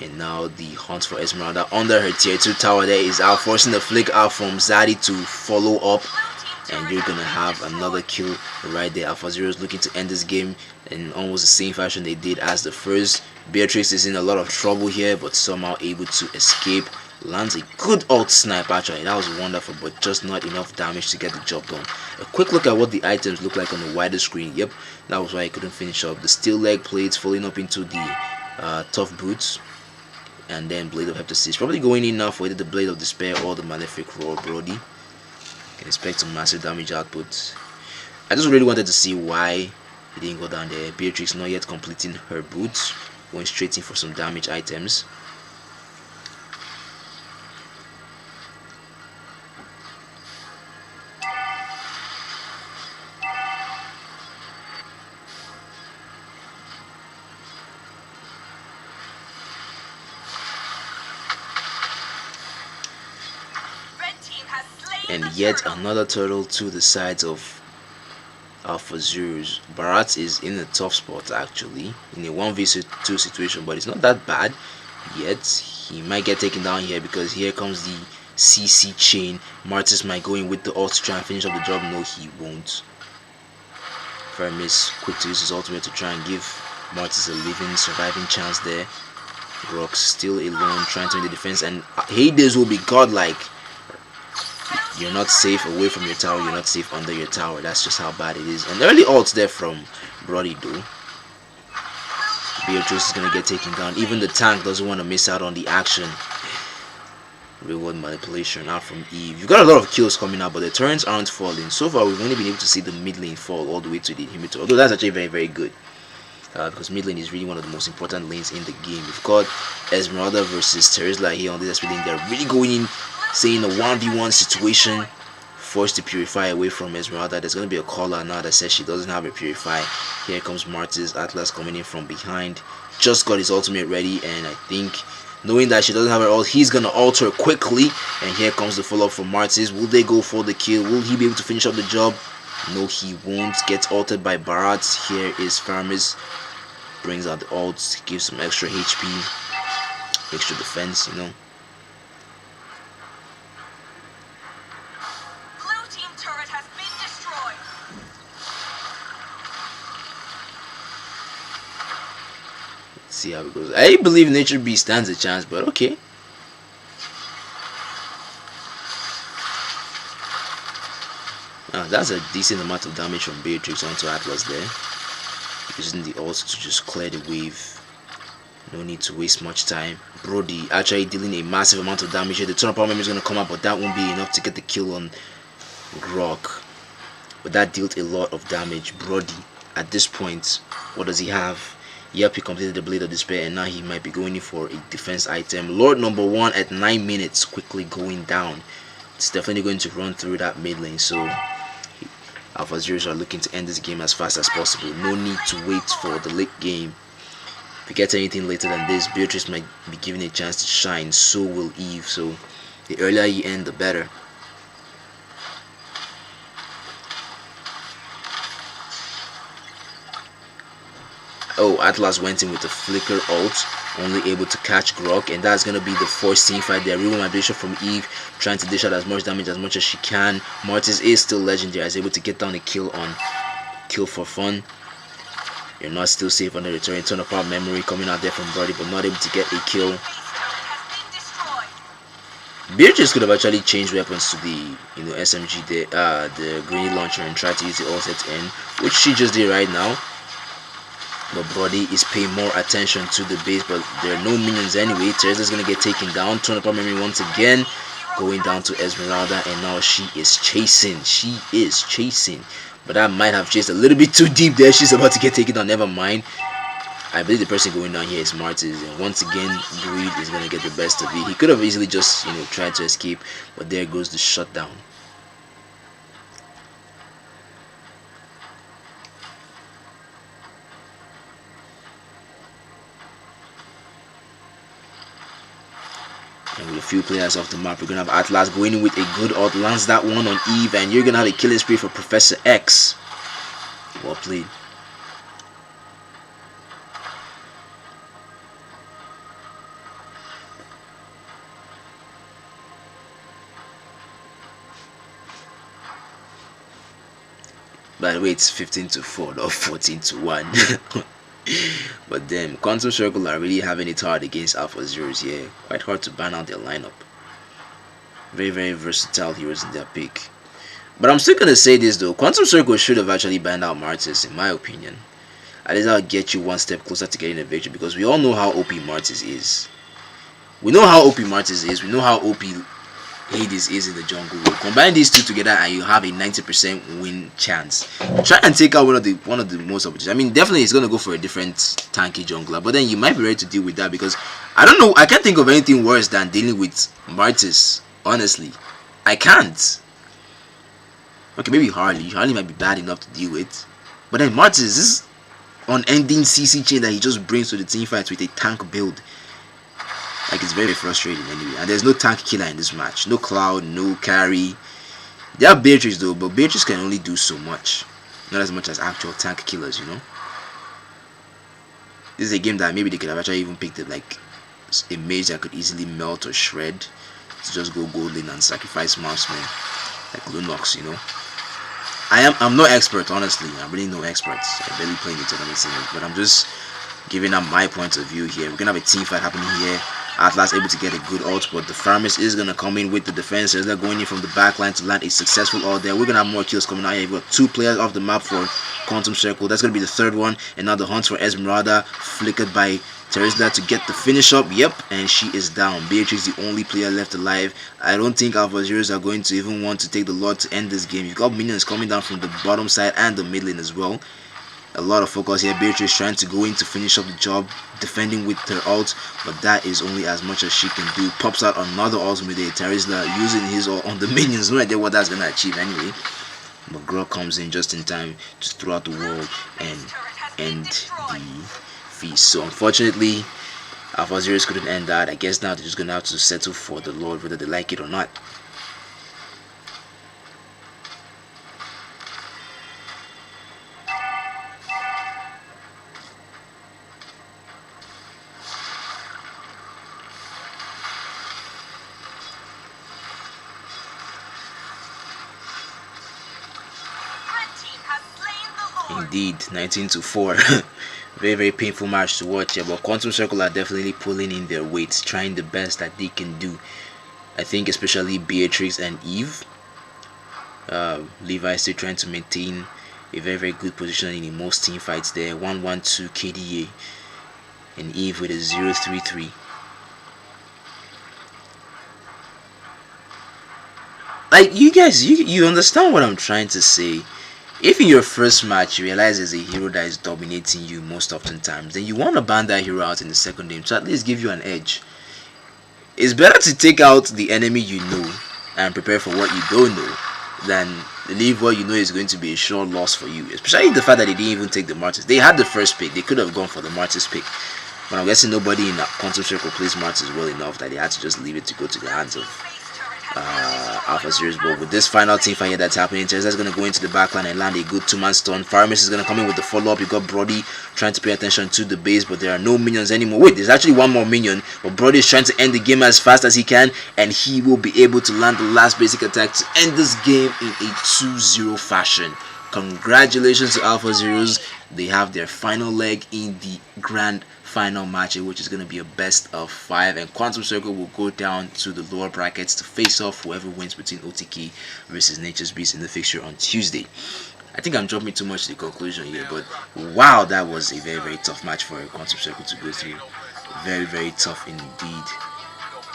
And now the hunt for Esmeralda under her tier 2 tower there is out, forcing the flick out from Zaddy to follow up. And you're going to have another kill right there. Alpha Zero is looking to end this game in almost the same fashion they did as the first. Beatrix is in a lot of trouble here, but somehow able to escape. Lands a good ult snipe actually. That was wonderful, but just not enough damage to get the job done. A quick look at what the items look like on the wider screen. Yep, that was why I couldn't finish up. The steel leg plates falling up into the tough boots. And then Blade of Heptasis. Probably going in now for either the Blade of Despair or the Malefic Roar Brody. Can expect some massive damage output. I just really wanted to see why he didn't go down there. Beatrix not yet completing her boots, going straight in for some damage items. And yet another turtle to the sides of Alpha Zeros. Barat is in a tough spot actually, in a 1v2 situation, but it's not that bad yet. He might get taken down here because here comes the CC chain. Martis might go in with the ult to try and finish up the job. No, he won't. Faramis quick to use his ultimate to try and give Martis a living, surviving chance there. Rock still alone trying to win the defense, and Hades will be godlike. You're not safe away from your tower, you're not safe under your tower. That's just how bad it is. And the early ults there from Brody though. Beatrice is gonna get taken down. Even the tank doesn't want to miss out on the action. Reward manipulation out from Eve. You've got a lot of kills coming out, but the turrets aren't falling. So far, we've only been able to see the mid lane fall all the way to the inhibitor. Although that's actually very, very good. Because mid lane is really one of the most important lanes in the game. We've got Esmeralda versus Terizla here on this lane. They're really going in, saying a 1v1 situation. Forced to purify away from Esmeralda. There's going to be a caller now that says she doesn't have a purify. Here comes Martis. Atlas coming in from behind. Just got his ultimate ready, and I think, knowing that she doesn't have her ult, he's going to alter quickly. And here comes the follow-up from Martis. Will they go for the kill? Will he be able to finish up the job? No, he won't. Gets altered by Barat. Here is Farmers. Brings out the ults. Gives some extra HP. Extra defense, you know. Blue team turret has been destroyed. Let's see how it goes. I believe Nature B stands a chance, but okay. That's a decent amount of damage from Beatrix onto Atlas there. Using the ult to just clear the wave. No need to waste much time. Brody actually dealing a massive amount of damage here. The turn power memory is going to come up, but that won't be enough to get the kill on Grok. But that dealt a lot of damage. Brody, at this point, what does he have? Yep, he completed the Blade of Despair, and now he might be going in for a defense item. Lord number 1 at 9 minutes, quickly going down. It's definitely going to run through that mid lane, so Alpha Zeros are looking to end this game as fast as possible. No need to wait for the late game. If we get anything later than this, Beatrice might be given a chance to shine. So will Eve. So the earlier you end, the better. Oh, Atlas went in with a flicker ult, only able to catch Grok, and that's gonna be the first team fight there. Real migration from Eve, trying to dish out as much damage as much as she can. Martis is still legendary, is able to get down a kill on Kill for Fun. You're not still safe under the turret. Turn apart memory coming out there from Brody, but not able to get a kill. Beatrice could have actually changed weapons to the SMG, the grenade launcher, and tried to use the offset in, which she just did right now. But Brody is paying more attention to the base, but there are no minions anyway. Teresa's gonna get taken down. Turn apart memory once again, going down to Esmeralda, and now she is chasing. She is chasing, but that might have chased a little bit too deep there. She's about to get taken down. Never mind. I believe the person going down here is Martis, and once again, Greed is gonna get the best of it. He could have easily just tried to escape, but there goes the shutdown. And with a few players off the map, we're going to have Atlas going in with a good ult. Lands that one on Eve, and you're going to have a killing spree for Professor X. Well played. By the way, it's 15-4, not 14-1. But then Quantum Circle are really having it hard against Alpha Zeros here. Quite hard to ban out their lineup. Very, very versatile heroes in their pick. But I'm still gonna say this though. Quantum Circle should have actually banned out Martis, in my opinion. At least that'll get you one step closer to getting a victory, because we all know how OP Martis is. We know how OP Martis is. We know how OP Hades is in the jungle. We'll combine these two together and you have a 90% win chance. Try and take out one of the most opportunities. I mean, definitely he's gonna go for a different tanky jungler, but then you might be ready to deal with that, because I don't know, I can't think of anything worse than dealing with Martis. Honestly, I can't. Okay, maybe Harley. Harley might be bad enough to deal with, but then Martis, this unending CC chain that he just brings to the team fight with a tank build. Like, it's very frustrating anyway. And there's no tank killer in this match. No Cloud, no carry. They have Beatrice though, but Beatrice can only do so much. Not as much as actual tank killers, you know. This is a game that maybe they could have actually even picked it like a mage that could easily melt or shred. To just go gold lane and sacrifice marksman. Like Lunox, you know. I'm no expert, honestly. I'm really no expert. I barely play in the tournament scene, but I'm just giving up my point of view here. We're gonna have a team fight happening here. Atlas able to get a good ult, but the Farmers is going to come in with the defenders. They're going in from the back line to land a successful ult there. We're going to have more kills coming out here. We've got 2 players off the map for Quantum Circle. That's going to be the 3rd one. And now the hunt for Esmeralda, flickered by Terizla to get the finish up. Yep, and she is down. Beatrix, the only player left alive. I don't think Alpha Zeros are going to even want to take the Lord to end this game. You've got minions coming down from the bottom side and the mid lane as well. A lot of focus here. Beatrice trying to go in to finish up the job, defending with her ult, but that is only as much as she can do. Pops out another ult with a Terizla using his ult on the minions. No idea what that's going to achieve anyway. But Girl comes in just in time to throw out the wall and end the feast. So unfortunately, Alpha Zeros couldn't end that. I guess now they're just going to have to settle for the Lord, whether they like it or not. Indeed, 19-4. Very painful match to watch here, but Quantum Circle are definitely pulling in their weight, trying the best that they can do. I think especially Beatrix and Eve. Levi still trying to maintain a very good positioning in most team fights there. 1-1-2 KDA, and Eve with a 0-3-3. Like, you guys, you understand what I'm trying to say. If in your first match you realize there's a hero that is dominating you most often times, then you want to ban that hero out in the second game to at least give you an edge. It's better to take out the enemy you know and prepare for what you don't know than leave what you know is going to be a sure loss for you. Especially the fact that they didn't even take the Martyrs. They had the first pick. They could have gone for the Martyrs pick. But I'm guessing nobody in that Quantum Circle plays Martyrs well enough that they had to just leave it to go to the hands of Alpha Zeros. But with this final team fight here that's happening, Teresa's going to go into the backline and land a good 2-man stun. Faramis is going to come in with the follow-up. You got Brody trying to pay attention to the base, but there are no minions anymore. Wait, there's actually one more minion, but Brody is trying to end the game as fast as he can, and he will be able to land the last basic attack to end this game in a 2-0 fashion. Congratulations to Alpha Zeros. They have their final leg in the grand final match, which is going to be a best of 5, and Quantum Circle will go down to the lower brackets to face off whoever wins between OTK versus Nature's Beast in the fixture on Tuesday. I think I'm jumping too much to the conclusion here, but wow, that was a very tough match for Quantum Circle to go through. Very tough indeed.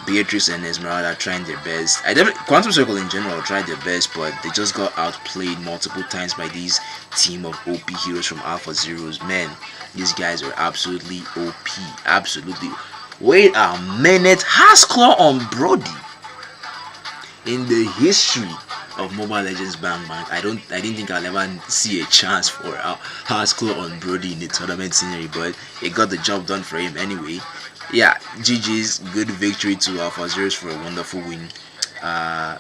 Beatrice and Esmeralda trying their best. Quantum Circle in general tried their best, but they just got outplayed multiple times by these team of OP heroes from Alpha Zeros. Man, these guys are absolutely OP. Absolutely. Wait a minute. Hasclaw on Brody. In the history of Mobile Legends Bang Bang, I didn't think I'll ever see a chance for Hasclaw on Brody in the tournament scenery, but it got the job done for him anyway. Yeah, GG's, good victory to Alpha Zeros for a wonderful win.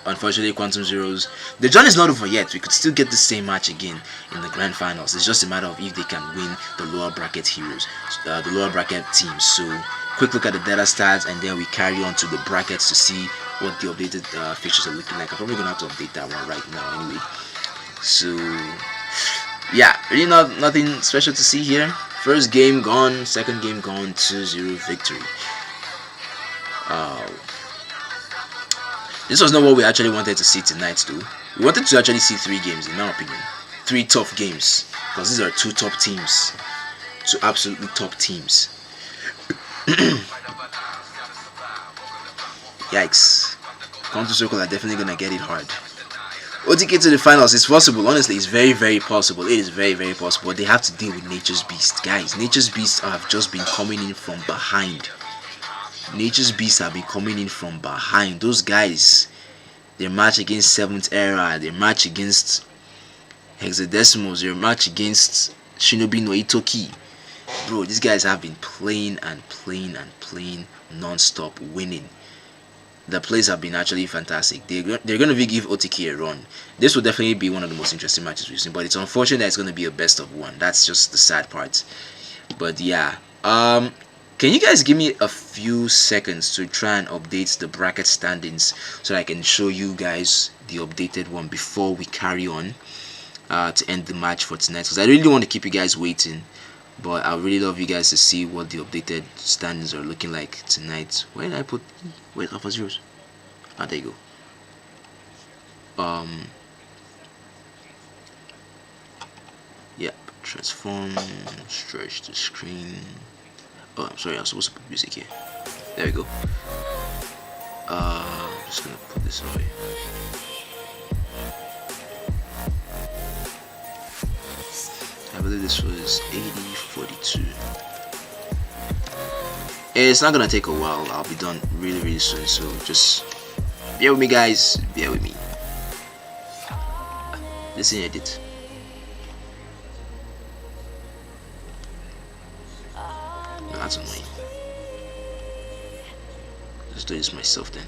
Unfortunately, Quantum Zeros, the journey is not over yet. We could still get the same match again in the grand finals. It's just a matter of if they can win the lower bracket heroes, the lower bracket teams. So quick look at the data stats, and then we carry on to the brackets to see what the updated fixtures are looking like. I'm probably gonna have to update that one right now anyway. So yeah, really nothing special to see here. First game gone, second game gone, 2-0 victory. This was not what we actually wanted to see tonight, though. We wanted to actually see 3 games, in my opinion. 3 tough games, because these are 2 top teams. 2 absolutely top teams. Yikes. Quantum Circle are definitely gonna get it hard. OTK to the finals is possible. Honestly, it's very possible. It is very possible. They have to deal with Nature's Beast. Guys, Nature's Beasts have just been coming in from behind. Nature's Beasts have been coming in from behind. Those guys, their match against 7th Era, their match against Hexadecimals, their match against Shinobi no Itoki. Bro, these guys have been playing non-stop, winning. The plays have been actually fantastic. They're going to give OTK a run. This will definitely be one of the most interesting matches we've seen, but it's unfortunate that it's going to be a best of 1. That's just the sad part. But yeah, can you guys give me a few seconds to try and update the bracket standings so that I can show you guys the updated one before we carry on to end the match for tonight? Because I really don't want to keep you guys waiting. But I really love you guys to see what the updated standings are looking like tonight. Where did I put? Where's Alpha Zeros? Ah, there you go. Yep. Transform. Stretch the screen. Oh, I'm sorry. I was supposed to put music here. There we go. I'm just gonna put this away. I believe this was 8042. It's not gonna take a while. I'll be done really soon, so just bear with me, guys. Bear with me. Listen, edit. No, that's annoying. Let's do this myself then.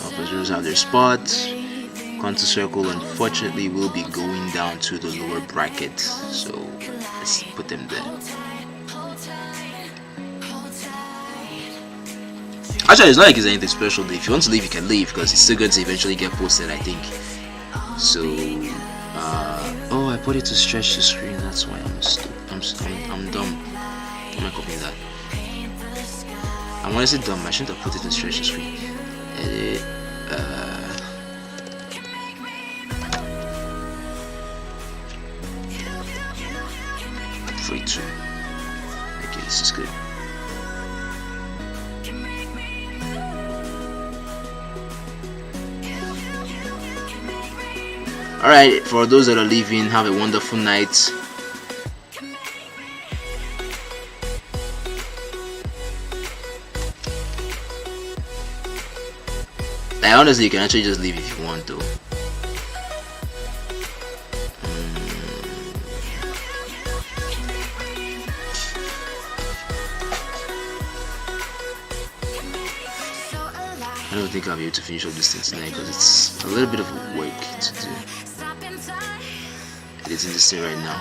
Alpha Zeros have their spot. Quantum Circle unfortunately will be going down to the lower bracket, so let's put them there. Actually, it's not like it's anything special. If you want to leave, you can leave because it's still going to eventually get posted, I think. So, oh, I put it to stretch the screen. That's why I'm dumb. Am I copying that? I want to say dumb. I shouldn't have put it to stretch the screen. Edit. 42. Okay, this is good. Alright, for those that are leaving, have a wonderful night. Like, honestly, you can actually just leave if you want to. I don't think I'll be able to finish up this thing tonight because it's a little bit of work to do. Editing this thing right now.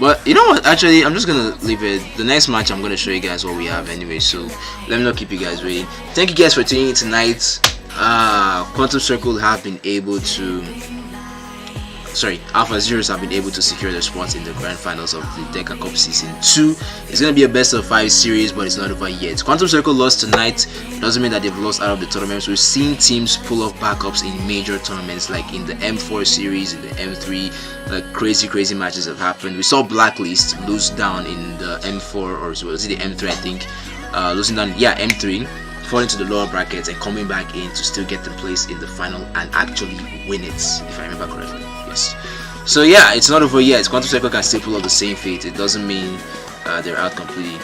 But you know what? Actually, I'm just gonna leave it. The next match, I'm gonna show you guys what we have anyway. So let me not keep you guys waiting. Thank you guys for tuning in tonight. Quantum Circle have been able to. Sorry, Alpha Zeros have been able to secure their spots in the grand finals of the DECA Cup Season 2. It's going to be a best of 5 series, but it's not over yet. Quantum Circle lost tonight. Doesn't mean that they've lost out of the tournaments. We've seen teams pull off backups in major tournaments, like in the M4 series, in the M3. Like crazy matches have happened. We saw Blacklist lose down in the M4, or was it the M3, I think. Losing down, yeah, M3. Falling to the lower brackets and coming back in to still get the place in the final and actually win it, if I remember correctly. Yes. So yeah, it's not over yet. Quantum Circle can still pull off the same fate. It doesn't mean they're out completely.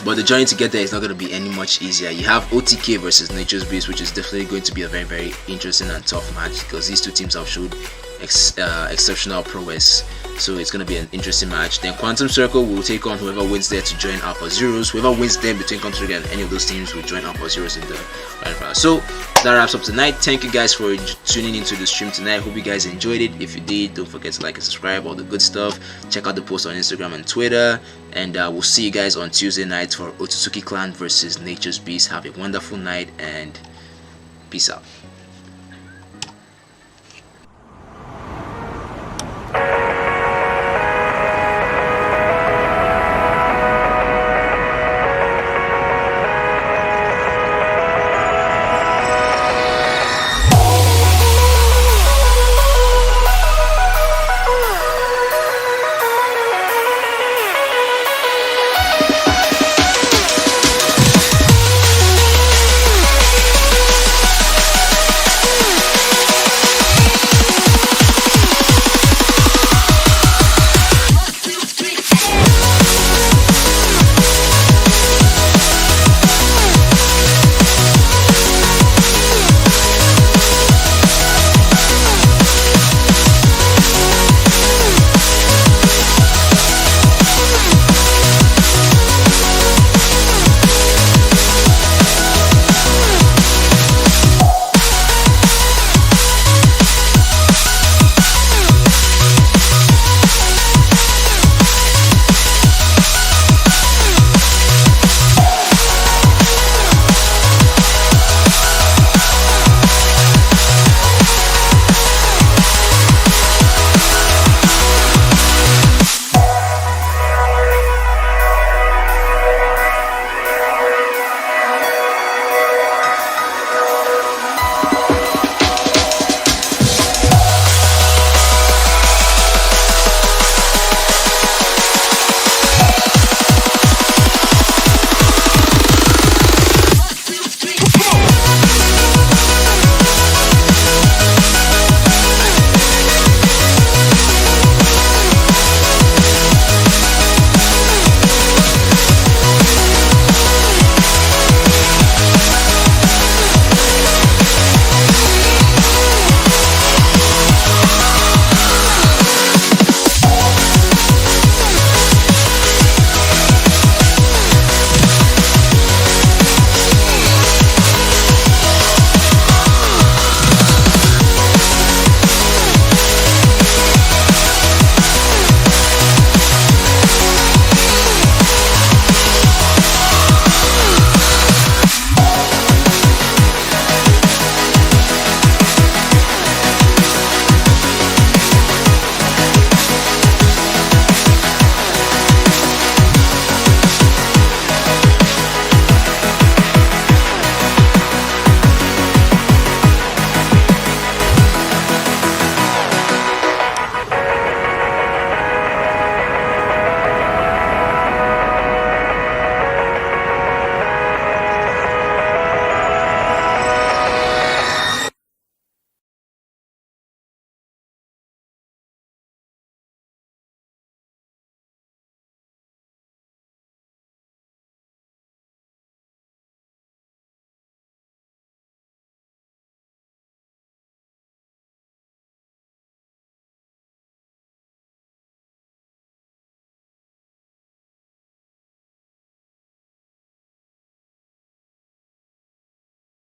But the journey to get there is not going to be any much easier. You have OTK versus Nature's Beast, which is definitely going to be a very interesting and tough match because these two teams have showed exceptional prowess. So it's going to be an interesting match. Then Quantum Circle will take on whoever wins there to join Alpha Zeros. Whoever wins there between Quantum Circle and any of those teams will join Alpha Zeros in the grand final. So that wraps up tonight. Thank you guys for tuning into the stream tonight. Hope you guys enjoyed it. If you did, don't forget to like and subscribe, all the good stuff. Check out the post on Instagram and Twitter. And we'll see you guys on Tuesday night for Otsutsuki Clan versus Nature's Beast. Have a wonderful night and peace out.